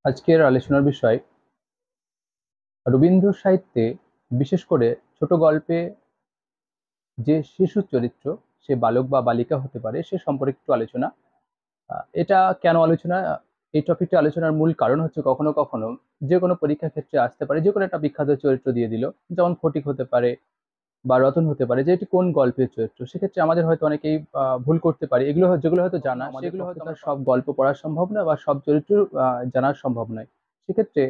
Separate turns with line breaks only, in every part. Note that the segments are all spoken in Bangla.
আজকের আলোচনার বিষয় রবীন্দ্র সাহিত্যে, বিশেষ করে ছোট গল্পে যে শিশু চরিত্র, সে বালক বা বালিকা হতে পারে, সে সম্পর্কে একটু আলোচনা। এটা কেন আলোচনা? এই টপিকটা আলোচনার মূল কারণ হচ্ছে কখনো কখনো যে কোনো পরীক্ষা ক্ষেত্রে আসতে পারে, যে কোনো একটা বিখ্যাত চরিত্র দিয়ে দিল, যেমন ফটিক হতে পারে বা রতন হতে পারে, যে এটি কোন গল্পের চরিত্র। সেক্ষেত্রে আমাদের হয়তো অনেকেই ভুল করতে পারি, এগুলো যেগুলো হয়তো জানা, সেগুলো হয়তো তার সব গল্প পড়া সম্ভব না বা সব চরিত্র জানা সম্ভব নয়। সেক্ষেত্রে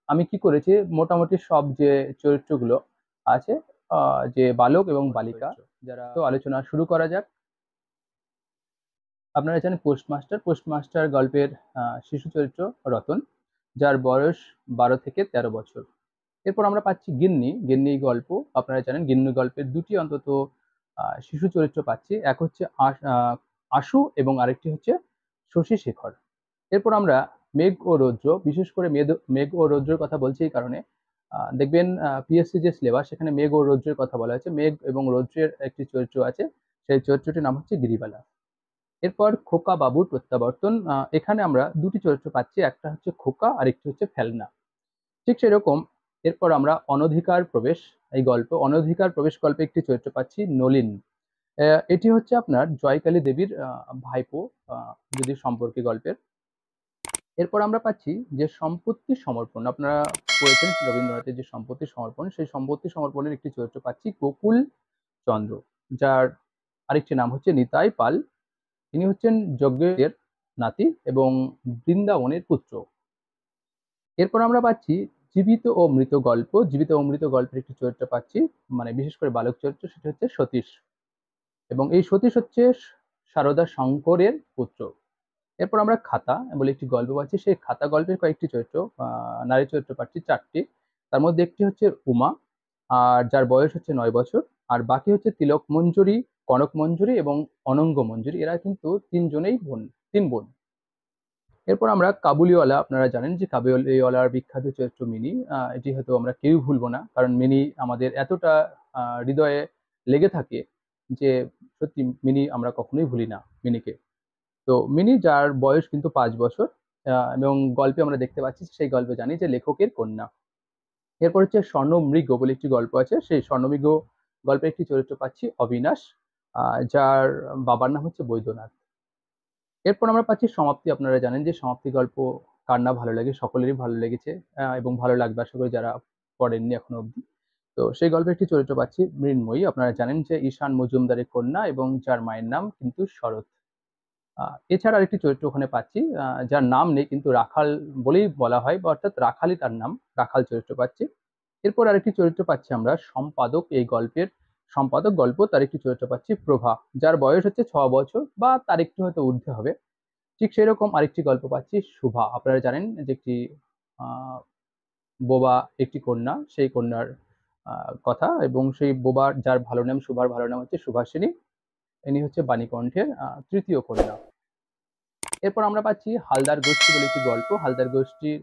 আমি কি করেছি, মোটামুটি সব যে চরিত্রগুলো আছে, যে বালক এবং বালিকা যারা, তো আলোচনা শুরু করা যাক। আপনারা জানেন পোস্টমাস্টার, পোস্টমাস্টার গল্পের শিশু চরিত্র রতন, যার বয়স 12 থেকে 13 বছর। এরপর আমরা পাচ্ছি গিন্নি, গিন্নি গল্প। আপনারা জানেন গিন্নি গল্পের দুটি অন্তত শিশু চরিত্র পাচ্ছি, এক হচ্ছে আশু এবং আরেকটি হচ্ছে শশী শেখর। এরপর আমরা মেঘ ও রৌদ্র, বিশেষ করে মেঘ ও রৌদ্রের কথা বলছি এই কারণে, দেখবেন পিএসসি যে সিলেবাস, সেখানে মেঘ ও রৌদ্রের কথা বলা হয়েছে। মেঘ এবং রৌদ্রের একটি চরিত্র আছে, সেই চরিত্রটির নাম হচ্ছে গিরিবালা। এরপর খোকা বাবুর প্রত্যাবর্তন, এখানে আমরা দুটি চরিত্র পাচ্ছি, একটা হচ্ছে খোকা আর একটি হচ্ছে ফেলনা। ঠিক সেরকম এরপর আমরা অনধিকার প্রবেশ, এই গল্প অনধিকার প্রবেশ গল্পে একটি চরিত্র পাচ্ছি, নলিন। এটি হচ্ছে আপনার জয়কালী দেবীর ভাইপো, যদি সম্পর্কে গল্পের। এরপর আমরা পাচ্ছি যে সম্পত্তি সমর্পণ, আপনারা পড়েছেন রবীন্দ্রনাথের যে সম্পত্তি সমর্পণ, সেই সম্পত্তি সমর্পণের একটি চরিত্র পাচ্ছি গোকুল চন্দ্র, যার আরেকটি নাম হচ্ছে নিতাই পাল। তিনি হচ্ছেন যজ্ঞের নাতি এবং বৃন্দাবনের পুত্র। এরপর আমরা পাচ্ছি জীবিত ও মৃত গল্প, জীবিত ও মৃত গল্পের একটি চরিত্র পাচ্ছি, মানে বিশেষ করে বালক চরিত্র, সেটা হচ্ছে সতীশ। এবং এই সতীশ হচ্ছে সারদা শঙ্করের পুত্র। এরপর আমরা খাতা বলে একটি গল্প পাচ্ছি, সেই খাতা গল্পের কয়েকটি চরিত্র, নারী চরিত্র পাচ্ছি চারটি। তার মধ্যে একটি হচ্ছে উমা, আর যার বয়স হচ্ছে 9 বছর। আর বাকি হচ্ছে তিলক মঞ্জুরি, কনক মঞ্জুরি এবং অনঙ্গ মঞ্জুরি, এরা কিন্তু তিনজনেই বোন, তিন বোন। এরপর আমরা কাবুলিওয়ালা, আপনারা জানেন যে কাবুলিওয়ালার বিখ্যাত চরিত্র মিনি। এটি হয়তো আমরা কেউ ভুলবো না, কারণ মিনি আমাদের এতটা হৃদয়ে লেগে থাকে যে সত্যি মিনি আমরা কখনোই ভুলি না মিনিকে। তো মিনি, যার বয়স কিন্তু 5 বছর, এবং গল্পে আমরা দেখতে পাচ্ছি, সেই গল্পে জানি যে লেখকের কন্যা। এরপর হচ্ছে স্বর্ণমৃগ বলে একটি গল্প আছে, সেই স্বর্ণমৃগ গল্পের একটি চরিত্র পাচ্ছি অবিনাশ, যার বাবার নাম হচ্ছে বৈদ্যনাথ। এরপর আমরা পাচ্ছি সমাপ্তি, আপনারা জানেন যে সমাপ্তি গল্প কার না ভালো লাগে, সকলেরই ভালো লেগেছে, এবং ভালো লাগবে আশা করি যারা পড়েননি এখনো অব্দি। তো সেই গল্পে একটি চরিত্র পাচ্ছি মৃন্ময়ী, আপনারা জানেন যে ঈশান মজুমদারের কন্যা এবং যার মায়ের নাম কিন্তু শরৎ। এছাড়া আরেকটি চরিত্র ওখানে পাচ্ছি, যার নাম নেই কিন্তু রাখাল বলেই বলা হয়, বা অর্থাৎ রাখালই তার নাম, রাখাল চরিত্র পাচ্ছি। এরপর আরেকটি চরিত্র পাচ্ছি আমরা সম্পাদক, এই গল্পের সম্পাদক গল্প, তার একটি চরিত্র পাচ্ছি প্রভা, যার বয়স হচ্ছে 6 বছর বা তার একটু হয়তো ঊর্ধ্বে হবে। ঠিক সেরকম আরেকটি গল্প পাচ্ছি শুভা, আপনারা জানেন যে একটি আহ বোবা একটি কন্যা, সেই কন্যার কথা, এবং সেই বোবার যার ভালো নাম, শুভার ভালো নাম হচ্ছে সুভাষিনী। ইনি হচ্ছে বাণীকণ্ঠের তৃতীয় কন্যা। এরপর আমরা পাচ্ছি হালদার গোষ্ঠী বলে একটি গল্প, হালদার গোষ্ঠীর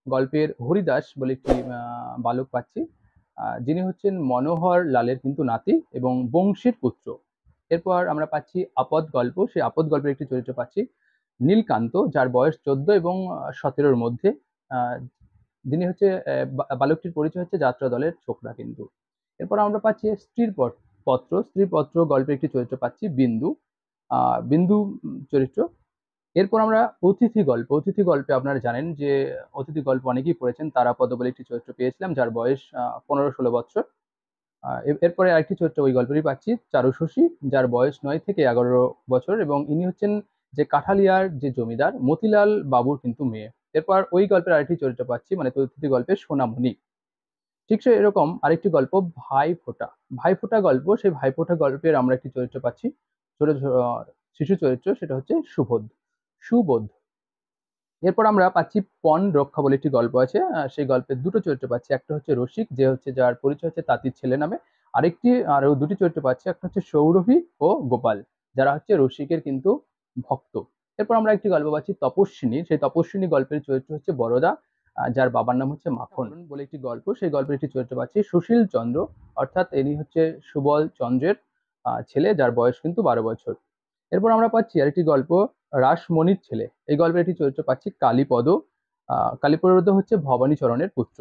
গল্পের হরিদাস বলে একটি বালক পাচ্ছি, যিনি হচ্ছেন মনোহর লালের কিন্তু নাতি এবং বংশীর পুত্র। এরপর আমরা পাচ্ছি আপদ গল্প, সেই আপদ গল্পের একটি চরিত্র পাচ্ছি নীলকান্ত, যার বয়স 14 এবং 17-র মধ্যে। আহ, যিনি হচ্ছে বালকটির পরিচয় হচ্ছে যাত্রা দলের ছোকরা কিন্তু। এরপর আমরা পাচ্ছি স্ত্রীর পত্র গল্পের একটি চরিত্র পাচ্ছি বিন্দু, বিন্দু চরিত্র। এরপর আমরা অতিথি গল্পে আপনারা জানেন যে অতিথি গল্প অনেকেই পড়েছেন, তারাপদ বলে একটি চরিত্র পেয়েছিলাম, যার বয়স 15-16 বছর। এরপরে আরেকটি চরিত্র ওই গল্পেরই পাচ্ছি চারুশশী, যার বয়স 9 থেকে 11 বছর, এবং ইনি হচ্ছেন যে কাঠালিয়ার যে জমিদার মতিলাল বাবুর কিন্তু মেয়ে। এরপর ওই গল্পের আরেকটি চরিত্র পাচ্ছি, মানে অতিথি গল্পের সোনামণি। ঠিক সে এরকম আরেকটি গল্প ভাইফোঁটা, ভাইফোঁটা গল্প, সেই ভাইফোঁটা গল্পের আমরা একটি চরিত্র পাচ্ছি, ছোট শিশু চরিত্র, সেটা হচ্ছে সুবোধ, সুবোধ। এরপর আমরা পাচ্ছি পণ রক্ষা বলে একটি গল্প আছে, সেই গল্পের দুটো চরিত্র পাচ্ছি, একটা হচ্ছে রসিক, যে হচ্ছে যার পরিচয় হচ্ছে তাঁতির ছেলে নামে। আরো দুটি চরিত্র পাচ্ছি, একটা হচ্ছে সৌরভী ও গোপাল, যারা হচ্ছে রসিকের কিন্তু ভক্ত। এরপর আমরা একটি গল্প পাচ্ছি তপস্বিনী, সেই তপস্বিনী গল্পের চরিত্র হচ্ছে বরদা, যার বাবার নাম হচ্ছে মাখন বলে একটি গল্প, সেই গল্পের একটি চরিত্র পাচ্ছি সুশীল চন্দ্র, অর্থাৎ ইনি হচ্ছে সুবল চন্দ্রের ছেলে, যার বয়স কিন্তু 12 বছর। এরপর আমরা পাচ্ছি আরেকটি গল্প রাসমণির ছেলে, এই গল্পের একটি চরিত্র পাচ্ছি কালীপদ, কালীপ্রদ হচ্ছে ভবানীচরণের পুত্র।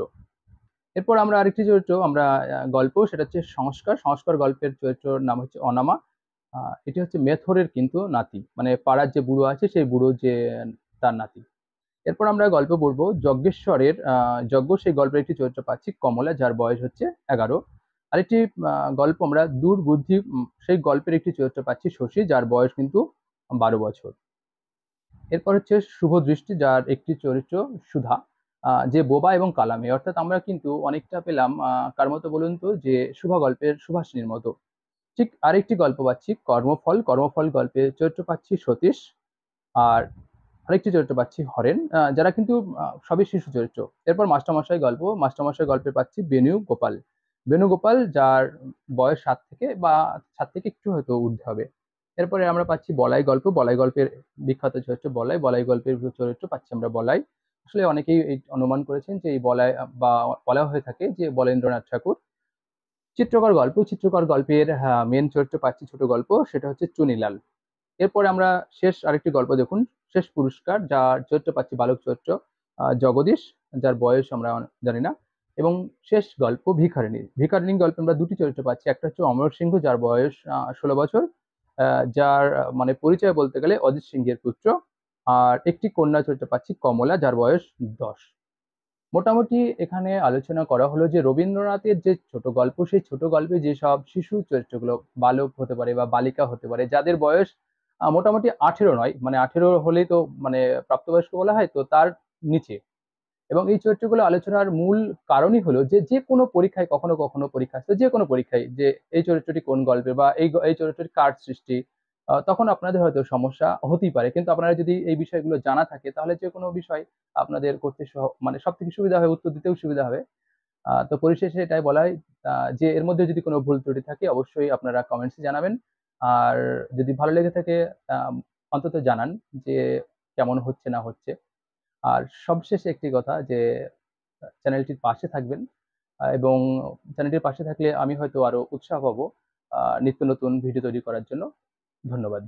এরপর আমরা আরেকটি চরিত্র আমরা গল্প, সেটা হচ্ছে সংস্কার। সংস্কার গল্পের চরিত্রর নাম হচ্ছে অনামা। এটি হচ্ছে মেথরের কিন্তু নাতি, মানে পাড়ার যে বুড়ো আছে সেই বুড়ো যে তার নাতি। এরপর আমরা গল্প পড়বো যজ্ঞেশ্বরের যজ্ঞ, সেই গল্পের একটি চরিত্র পাচ্ছি কমলা, যার বয়স হচ্ছে 11। আরেকটি গল্প আমরা দুর্বুদ্ধি, সেই গল্পের একটি চরিত্র পাচ্ছি শশী, যার বয়স কিন্তু 12 বছর। এরপর হচ্ছে শুভ দৃষ্টি, যার একটি চরিত্র সুধা, যে বোবা এবং কালামে, অর্থাৎ আমরা কিন্তু অনেকটা পেলাম কার মতো বলুন তো, যে শুভা গল্পের সুভাষিনীর মতো। ঠিক আরেকটি গল্প পাচ্ছি কর্মফল। কর্মফল গল্পের চরিত্র পাচ্ছি সতীশ, আর আরেকটি চরিত্র পাচ্ছি হরেন, যারা কিন্তু সবই শিশু চরিত্র। এরপর মাস্টারমশাই গল্প, মাস্টারমশাই গল্পে পাচ্ছি বেণুগোপাল। বেণুগোপাল, যার বয়স 7 থেকে একটু হয়তো ঊর্ধ্বে হবে। এরপরে আমরা পাচ্ছি বলাই গল্প। বলাই গল্পের বিখ্যাত চরিত্র বলাই। বলাই গল্পের চরিত্র পাচ্ছি আমরা বলাই। আসলে অনেকেই এই অনুমান করেছেন যে এই বলাই বা বলা হয়ে থাকে যে বলেন্দ্রনাথ ঠাকুর। চিত্রকর গল্প, চিত্রকর গল্পের মেন চরিত্র পাচ্ছি ছোট গল্প, সেটা হচ্ছে চুনিলাল। এরপরে আমরা শেষ আরেকটি গল্প দেখুন, শেষ পুরস্কার, যার চরিত্র পাচ্ছি বালক চরিত্র জগদীশ, যার বয়স আমরা জানি না। এবং শেষ গল্প ভিখারিণী। ভিখারিণী গল্পে আমরা দুটি চরিত্র পাচ্ছি, একটা হচ্ছে অমর সিংহ, যার বয়স 16 বছর, যার মানে পরিচয় বলতে গেলে অজিত সিংহের পুত্র। আর একটি কন্যা চরিত্র পাচ্ছি কমলা, যার বয়স 10। মোটামুটি এখানে আলোচনা করা হলো যে রবীন্দ্রনাথের যে ছোট গল্প, সেই ছোট গল্পে যেসব শিশু চরিত্রগুলো, বালক হতে পারে বা বালিকা হতে পারে, যাদের বয়স মোটামুটি 18 নয়, মানে 18 হলেই তো মানে প্রাপ্তবয়স্ক বলা হয়, তো তার নিচে। এবং এই চরিত্রগুলো আলোচনার মূল কারণই হলো যে যে কোনো পরীক্ষায় কখনো কখনো পরীক্ষা আসছে, যে কোনো পরীক্ষায়, যে এই চরিত্রটি কোন গল্পে বা এই চরিত্রটি কার সৃষ্টি, তখন আপনাদের হয়তো সমস্যা হতেই পারে। কিন্তু আপনারা যদি এই বিষয়গুলো জানা থাকে, তাহলে যে কোনো বিষয় আপনাদের করতে মানে সব থেকে সুবিধা হবে, উত্তর দিতেও সুবিধা হবে। তো পরিশেষে এটাই বলাই, যে এর মধ্যে যদি কোনো ভুল ত্রুটি থাকে অবশ্যই আপনারা কমেন্টসে জানাবেন। আর যদি ভালো লেগে থাকে অন্তত জানান যে কেমন হচ্ছে না হচ্ছে। আর সবশেষে একটি কথা, যে চ্যানেলটির পাশে থাকবেন, এবং চ্যানেলটির পাশে থাকলে আমি হয়তো আরো উৎসাহ পাবো নিত্য নতুন ভিডিও তৈরি করার জন্য। ধন্যবাদ।